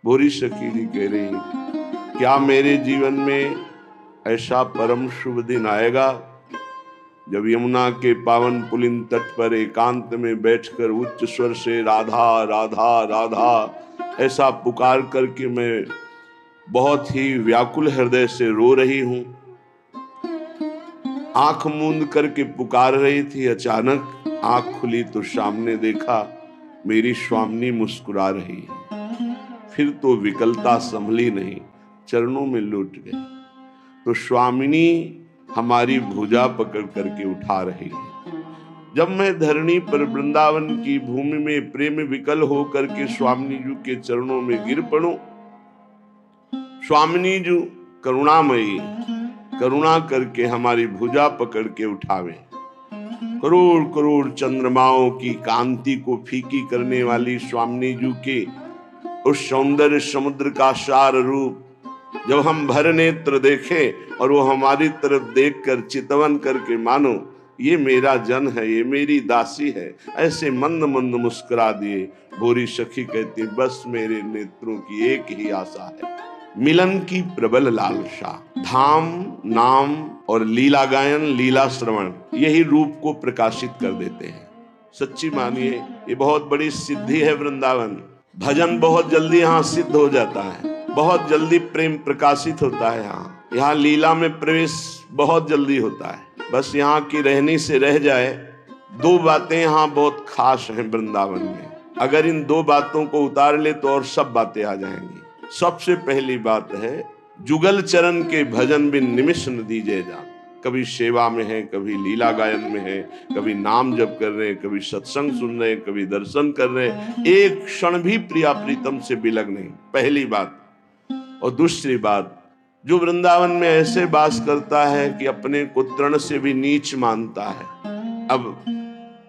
भोरी सखी जी कह रही, क्या मेरे जीवन में ऐसा परम शुभ दिन आएगा जब यमुना के पावन पुलिन तट पर एकांत में बैठकर उच्च स्वर से राधा राधा राधा ऐसा पुकार करके मैं बहुत ही व्याकुल हृदय से रो रही हूं। आंख मूंद करके पुकार रही थी, अचानक आंख खुली तो सामने देखा मेरी स्वामिनी मुस्कुरा रही है। फिर तो विकलता संभली नहीं, चरणों में लौट गई तो स्वामिनी हमारी भुजा पकड़ करके उठा रही है। जब मैं धरणी पर वृंदावन की भूमि में प्रेम विकल होकर के स्वामिनी जी के चरणों में गिर पड़ूं, स्वामिनी जी करुणामयी करुणा करके हमारी भुजा पकड़ के उठावे। करोड़ करोड़ चंद्रमाओं की कांति को फीकी करने वाली स्वामिनी जी के उस सौंदर्य समुद्र का सार रूप जब हम भर नेत्र देखें और वो हमारी तरफ देखकर चितवन करके मानो ये मेरा जन है, ये मेरी दासी है, ऐसे मंद मंद मुस्कुरा दिए। भोरी सखी कहती, बस मेरे नेत्रों की एक ही आशा है, मिलन की प्रबल लालसा। धाम नाम और लीला गायन लीला श्रवण यही रूप को प्रकाशित कर देते हैं। सच्ची मानिए ये बहुत बड़ी सिद्धि है वृंदावन। भजन बहुत जल्दी यहाँ सिद्ध हो जाता है, बहुत जल्दी प्रेम प्रकाशित होता है। यहाँ लीला में प्रवेश बहुत जल्दी होता है। बस यहाँ की रहनी से रह जाए। दो बातें यहाँ बहुत खास हैं वृंदावन में, अगर इन दो बातों को उतार ले तो और सब बातें आ जाएंगी। सबसे पहली बात है, जुगल चरण के भजन बिन निमिष न दीजे जान। कभी सेवा में है, कभी लीला गायन में है, कभी नाम जप कर रहे हैं, कभी सत्संग सुन रहे हैं, कभी दर्शन कर रहे हैं, एक क्षण भी प्रिया प्रीतम से बिलग नहीं, पहली बात। और दूसरी बात, जो वृंदावन में ऐसे वास करता है कि अपने को तृण से भी नीच मानता है। अब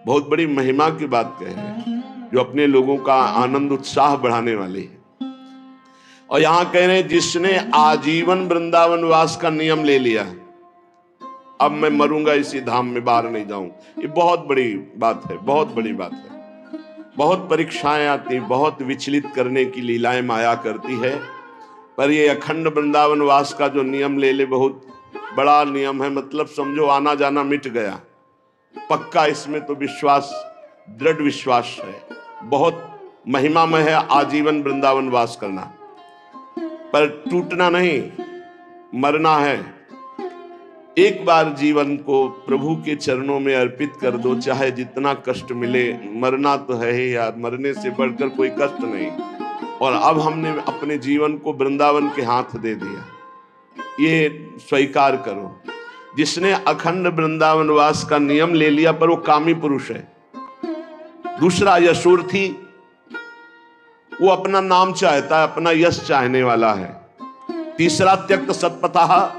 बहुत बड़ी महिमा की बात कह रहे हैं, जो अपने लोगों का आनंद उत्साह बढ़ाने वाली है। और यहां कह रहे हैं, जिसने आजीवन वृंदावन वास का नियम ले लिया, अब मैं मरूंगा इसी धाम में, बाहर नहीं जाऊं। ये बहुत बड़ी बात है, बहुत बड़ी बात है। बहुत परीक्षाएं आती, बहुत विचलित करने की लीलाएं माया करती है, पर ये अखंड वृंदावन वास का जो नियम ले ले, बहुत बड़ा नियम है। मतलब समझो आना जाना मिट गया, पक्का। इसमें तो विश्वास, दृढ़ विश्वास है। बहुत महिमामय है आजीवन वृंदावन वास करना, पर टूटना नहीं, मरना है। एक बार जीवन को प्रभु के चरणों में अर्पित कर दो, चाहे जितना कष्ट मिले। मरना तो है ही यार, मरने से बढ़कर कोई कष्ट नहीं। और अब हमने अपने जीवन को वृंदावन के हाथ दे दिया, ये स्वीकार करो। जिसने अखंड वृंदावन वास का नियम ले लिया, पर वो कामी पुरुष है। दूसरा यशोर्थी, वो अपना नाम चाहता है, अपना यश चाहने वाला है। तीसरा त्यक्त सत्पथा,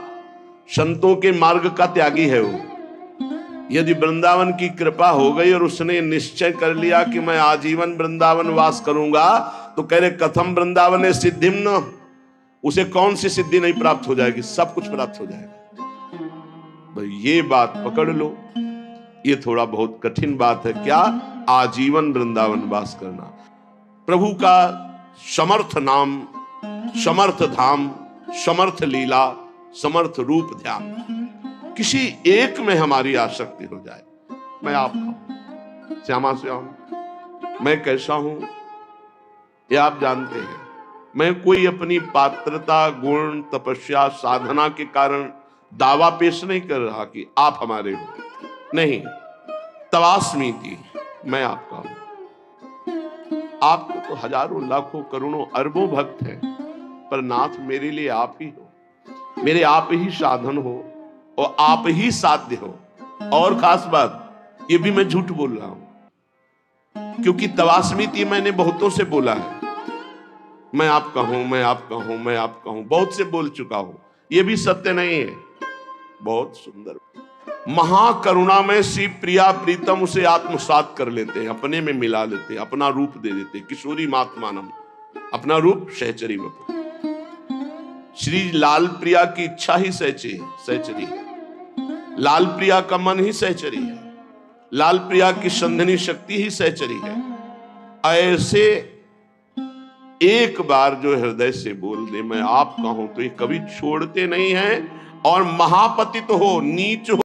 संतों के मार्ग का त्यागी है वो। यदि वृंदावन की कृपा हो गई और उसने निश्चय कर लिया कि मैं आजीवन वृंदावन वास करूंगा, तो कह रहे कथम वृंदावन सिद्धिम न, उसे कौन सी सिद्धि नहीं प्राप्त हो जाएगी, सब कुछ प्राप्त हो जाएगा। भाई ये बात पकड़ लो। ये थोड़ा बहुत कठिन बात है, क्या? आजीवन वृंदावन वास करना। प्रभु का समर्थ नाम, समर्थ धाम, समर्थ लीला, समर्थ रूप ध्यान, किसी एक में हमारी आसक्ति हो जाए। मैं आपका हूं, श्यामा से हूं, मैं कैसा हूं ये आप जानते हैं। मैं कोई अपनी पात्रता, गुण, तपस्या, साधना के कारण दावा पेश नहीं कर रहा कि आप हमारे हो, नहीं। तवास्मीति, मैं आपका हूं। आपको तो हजारों लाखों करोड़ों अरबों भक्त हैं, पर नाथ मेरे लिए आप ही हो, मेरे आप ही साधन हो और आप ही साध्य हो। और खास बात, ये भी मैं झूठ बोल रहा हूं, क्योंकि तवास्मीति मैंने बहुतों से बोला है। मैं आपका हूं, मैं आपका हूं, मैं आपका हूं, बहुत से बोल चुका हूं। ये भी सत्य नहीं है। बहुत सुंदर महाकरुणा में श्री प्रिया प्रीतम उसे आत्मसात कर लेते हैं, अपने में मिला लेते हैं, अपना रूप दे देते हैं। किशोरी मात्मानम, अपना रूप सहचरी वपु। श्री लाल प्रिया की इच्छा ही सहचरी है। लाल प्रिया का मन ही सहचरी है। लाल प्रिया की संधनी शक्ति ही सहचरी है। ऐसे एक बार जो हृदय से बोल दे मैं आपका हूं, तो ये कभी छोड़ते नहीं हैं। और महापतित हो, नीच हो,